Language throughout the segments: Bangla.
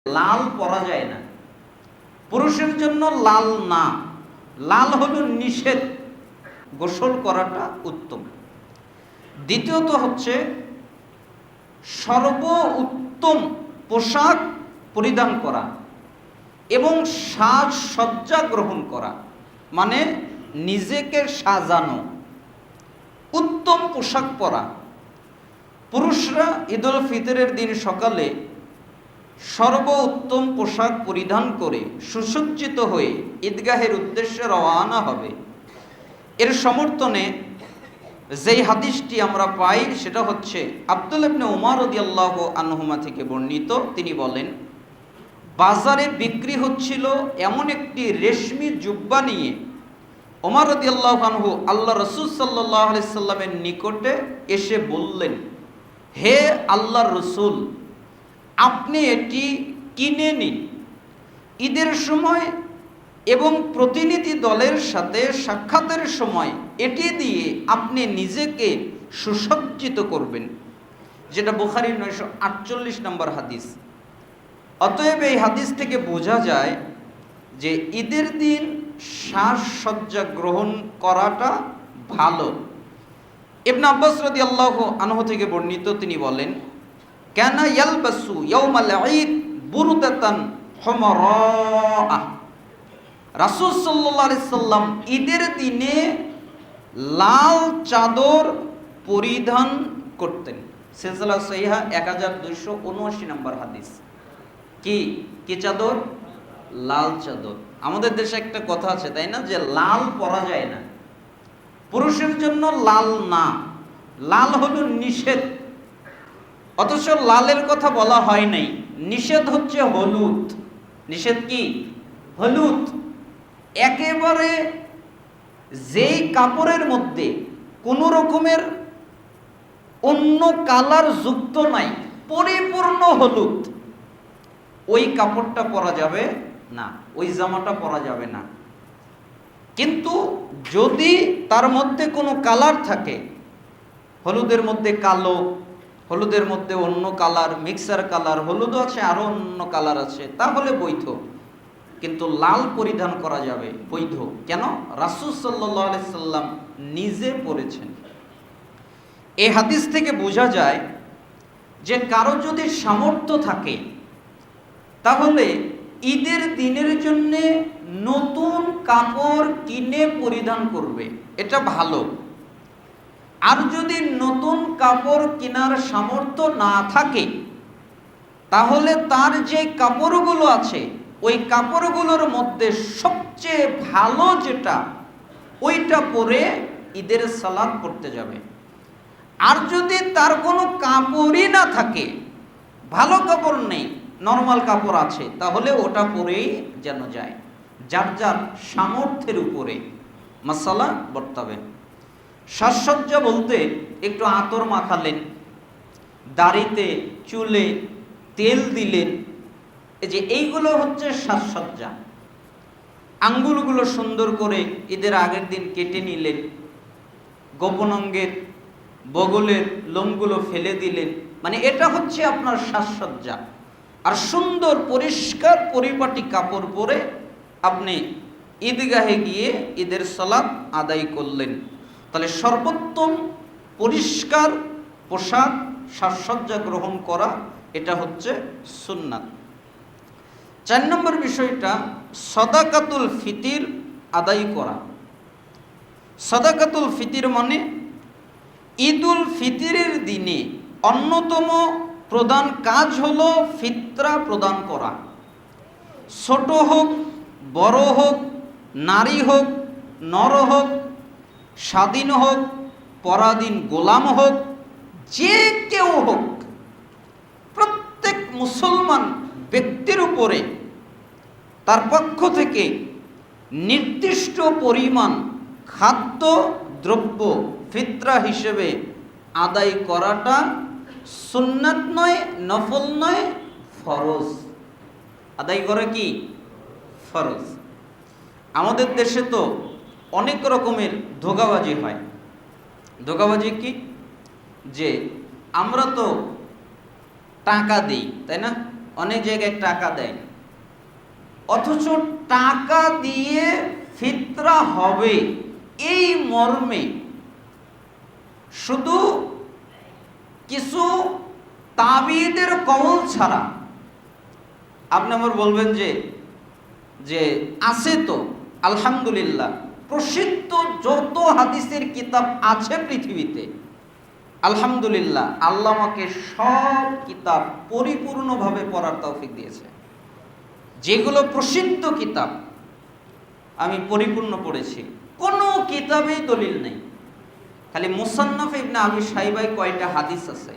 লাল পরা যায় না, পুরুষের জন্য লাল না, লাল হলো নিষেধ, গোসল করাটা উত্তম। দ্বিতীয়ত হচ্ছে সর্ব উত্তম পোশাক পরিধান করা এবং সাজসজ্জা গ্রহণ করা, মানে নিজেকে সাজানো, উত্তম পোশাক পরা। পুরুষরা ঈদ উল ফিতরের দিন সকালে সর্ব উত্তম পোশাক পরিধান করে সুসজ্জিত হয়ে ঈদগাহের উদ্দেশ্যে রওয়ানা হবে। এর সমর্থনে যেই হাদিসটি আমরা পাই সেটা হচ্ছে আব্দুল্লাহ ইবনে উমর রাদিয়াল্লাহু আনহুমা থেকে বর্ণিত। তিনি বলেন, বাজারে বিক্রি হচ্ছিল এমন একটি রেশমি জুব্বা নিয়ে ওমর রাদিয়াল্লাহু আনহু আল্লাহ রাসূল সাল্লাল্লাহু আলাইহি সাল্লামের নিকটে এসে বললেন, হে আল্লাহর রাসূল, আপনি এটি কিনে নিন। ঈদের সময় এবং প্রতিনিধি দলের সাথে সাক্ষাতের সময় এটি দিয়ে আপনি নিজেকে সুসজ্জিত করবেন, যেটা বুখারীর 948 নম্বর হাদিস। অতএব এই হাদিস থেকে বোঝা যায় যে ঈদের দিন সাজসজ্জা গ্রহণ করাটা ভালো। ইবনে আব্বাস রাদিয়াল্লাহু আনহু থেকে বর্ণিত, তিনি বলেন, কানা ইয়ালবাসু ইয়াউমাল ঈদ বুরদাতান হুমারা। রাসূল সাল্লাল্লাহু আলাইহি সাল্লাম ঈদের দিনে লাল চাদর পরিধান করতেন। সিলসিলা সহিহা 1279 নম্বর হাদিস। কি চাদর? লাল চাদর। আমাদের দেশে একটা কথা আছে, তাই না, যে লাল পরা যায় না, পুরুষের জন্য লাল না, লাল হলো নিষেধ। অথচ লালের কথা বলা হয় নাই, নিষেধ হচ্ছে হলুদ। নিষেধ কি? হলুদ। একেবারে যেই কাপড়ের মধ্যে কোনো রকমের অন্য কালার যুক্ত নাই, পরিপূর্ণ হলুদ, ওই কাপড়টা পরা যাবে না, ওই জামাটা পরা যাবে না। কিন্তু যদি তার মধ্যে কোনো কালার থাকে, হলুদের মধ্যে কালো, হলুদের মধ্যে অন্য কালার, মিক্সার কালার, হলুদও আছে আরো অন্য কালার আছে, তাহলে বৈধ। কিন্তু লাল পরিধান করা যাবে, বৈধ। কেন? রাসূল সাল্লাল্লাহু আলাইহি সাল্লাম নিজে পরেছেন। এই হাদিস থেকে বোঝা যায় যে কারো যদি সামর্থ্য থাকে তাহলে ঈদের দিনের জন্য নতুন কাপড় কিনে পরিধান করবে, এটা ভালো। আর যদি নতুন কাপড় কেনার সামর্থ্য না থাকে তাহলে তার যে কাপড়গুলো আছে ওই কাপড়গুলোর মধ্যে সবচেয়ে ভালো যেটা, ওইটা পরে ঈদের সালাত পড়তে যাবে। আর যদি তার কোনো কাপড়ই না থাকে, ভালো কাপড় নেই, নরমাল কাপড় আছে, তাহলে ওটা পরেই যেন যায়। যার যার সামর্থ্যের উপরে মাসালা বর্তাবে। সাজসজ্জা বলতে একটু আতর মাখালেন, দাড়িতে চুলে তেল দিলেন, এই যে এইগুলো হচ্ছে সাজসজ্জা। আঙ্গুলগুলো সুন্দর করে ঈদের আগের দিন কেটে নিলেন, গোপন অঙ্গের বগলের লোমগুলো ফেলে দিলেন, মানে এটা হচ্ছে আপনার সাজসজ্জা। আর সুন্দর পরিষ্কার পরিপাটি কাপড় পরে আপনি ঈদগাহে গিয়ে ঈদের সালাত আদায় করলেন। তাহলে সর্বোত্তম পরিষ্কার পোশাক, সাজসজ্জা গ্রহণ করা, এটা হচ্ছে সুন্নাত। 4 নম্বর বিষয়টা সাদাকাতুল ফিতির আদায় করা। সাদাকাতুল ফিতির মানে ঈদুল ফিতরের দিনে অন্যতম প্রধান কাজ হলো ফিতরা প্রদান করা। ছোট হোক, বড় হোক, নারী হোক, নর হোক, স্বাধীন হোক, পরাধীন গোলাম হোক, যে কেউ হোক, প্রত্যেক মুসলমান ব্যক্তির উপরে তার পক্ষ থেকে নির্দিষ্ট পরিমাণ খাদ্য দ্রব্য ফিতরা হিসেবে আদায় করাটা সুন্নাত নয়, নফল নয়, ফরজ। আদায় করা কি? ফরজ। আমাদের দেশে তো অনেক রকমের ধোঁকাবাজি হয়। ধোঁকাবাজি কি? যে আমরা তো টাকা দিই, তাই না, অনেক জায়গায় টাকা দেয়, অথচ টাকা দিয়ে ফিতরা হবে এই মর্মে শুধু কিছু তাবিদের কওল ছাড়া। আপনি আমার বলবেন যে আছে তো, আলহামদুলিল্লাহ, প্রসিদ্ধ যত হাদিসের কিতাব আছে পৃথিবীতে, আলহামদুলিল্লাহ, আল্লাহ আমাকে সব কিতাব পরিপূর্ণভাবে পড়ার তৌফিক দিয়েছে। যেগুলো প্রসিদ্ধ কিতাব আমি পরিপূর্ণ পড়েছি, কোনো কিতাবেই দলিল নেই। খালি মুসান্নাফ ইবনে আবি শাইবায় কয়টা হাদিস আছে,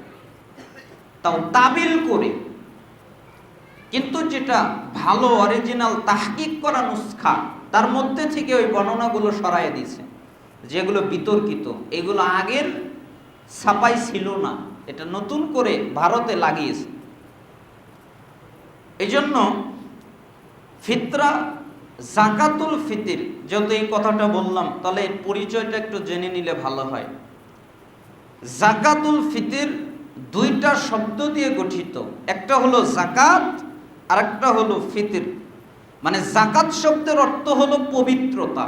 তাও তাবিল করে। কিন্তু যেটা ভালো অরিজিনাল তাহকিক করা নুসখা, তার মধ্যে থেকে ওই বর্ণনাগুলো সরাই দিয়েছে, যেগুলো বিতর্কিত। এগুলো আগের ছাপাই ছিল না, এটা নতুন করে ভারতে লাগিয়েছে। এই জন্য ফিতরা, জাকাতুল ফিতির, যত এই কথাটা বললাম, তাহলে এর পরিচয়টা একটু জেনে নিলে ভালো হয়। জাকাতুল ফিতির দুইটা শব্দ দিয়ে গঠিত, একটা হলো জাকাত আর একটা হলো ফিতির। মানে জাকাত শব্দের অর্থ হলো পবিত্রতা,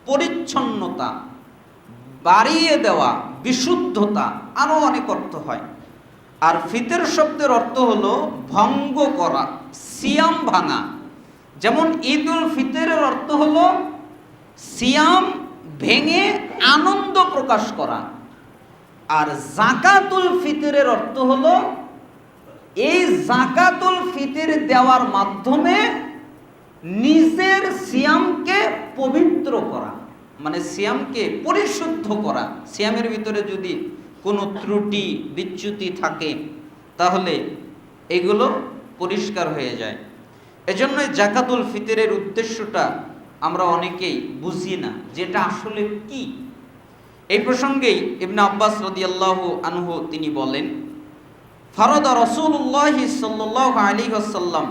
পরিচ্ছন্নতা, বাড়িয়ে দেওয়া, বিশুদ্ধতা, আরো অনেক অর্থ হয়। আর ফিতর শব্দের অর্থ হলো ভঙ্গ করা, সিয়াম ভাঙা। যেমন ঈদুল ফিতরের অর্থ হলো সিয়াম ভেঙে আনন্দ প্রকাশ করা, আর জাকাতুল ফিতরের অর্থ হলো এই জাকাতুল ফিতর দেওয়ার মাধ্যমে নিজের সিয়ামকে পবিত্র করা, মানে সিয়ামকে পরিশুদ্ধ করা। সিয়ামের ভিতরে যদি কোনো ত্রুটি বিচ্যুতি থাকে তাহলে এগুলো পরিষ্কার হয়ে যায়। এজন্য জাকাতুল ফিতরের উদ্দেশ্যটা আমরা অনেকেই বুঝি না, যেটা আসলে কি। এই প্রসঙ্গেই ইবনে আব্বাস রাদিয়াল্লাহু আনহু তিনি বলেন, ফারাদা রাসূলুল্লাহ সাল্লাল্লাহু আলাইহি ওয়াসাল্লাম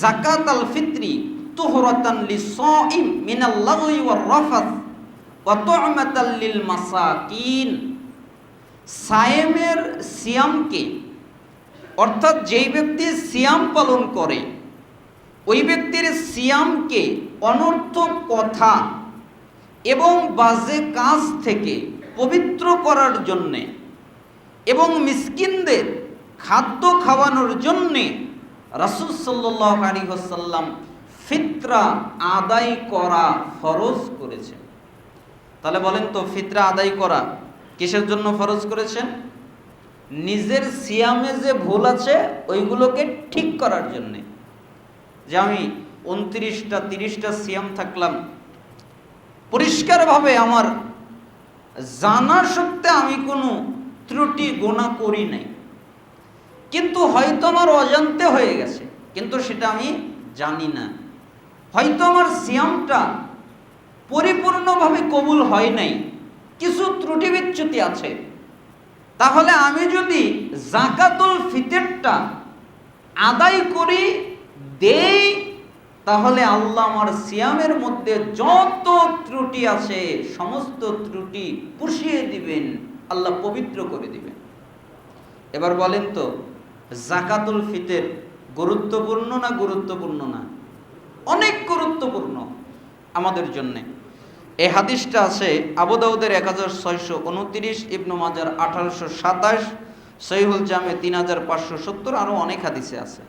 যাকাতাল ফিতরি তুহরাতান লিসাইম মিনাল লাগwi ওয়ার রাফাত ওয়া তু'মাতাল লিল মাসাকিন। সায়েমের সিয়ামকে, অর্থাৎ যেই ব্যক্তি সিয়াম পালন করে ওই ব্যক্তির সিয়ামকে অনর্থক কথা এবং বাজে কাজ থেকে পবিত্র করার জন্যে এবং মিসকিনদের খাদ্য খাওয়ানোর জন্যে রাসূল সাল্লাল্লাহু আলাইহি ওয়াসাল্লাম ফিতরা আদায় করা ফরজ করেছেন। তাহলে বলেন তো, ফিতরা আদায় করা কিসের জন্য ফরজ করেছেন? নিজের সিয়ামে যে ভুল আছে ওইগুলোকে ঠিক করার জন্যে। যে আমি 29টা 30টা সিয়াম থাকলাম, পরিষ্কারভাবে আমার জানা সত্ত্বে আমি কোনো ত্রুটি গোনা করি নাই, কিন্তু হয়তো আমার অজান্তে হয়ে গেছে, কিন্তু সেটা আমি জানি না। হয়তো আমার সিয়ামটা পরিপূর্ণভাবে কবুল হয় নাই, কিছু ত্রুটি বিচ্যুতি আছে। তাহলে আমি যদি জাকাতুল ফিতরটা আদায় করি, দেই, তাহলে আল্লাহ আমার সিয়ামের মধ্যে যত ত্রুটি আছে সমস্ত ত্রুটি পুষিয়ে দিবেন, আল্লাহ পবিত্র করে দিবেন। এবার বলেন তো, জাকাতুল ফিতর গুরুত্বপূর্ণ না গুরুত্বপূর্ণ না? অনেক গুরুত্বপূর্ণ আমাদের জন্যে। এই হাদিসটা আছে আবু দাউদের 1629, ইবনু মাজার 1827, সহিহুল জামে 3570, আরো অনেক হাদিসে আছে।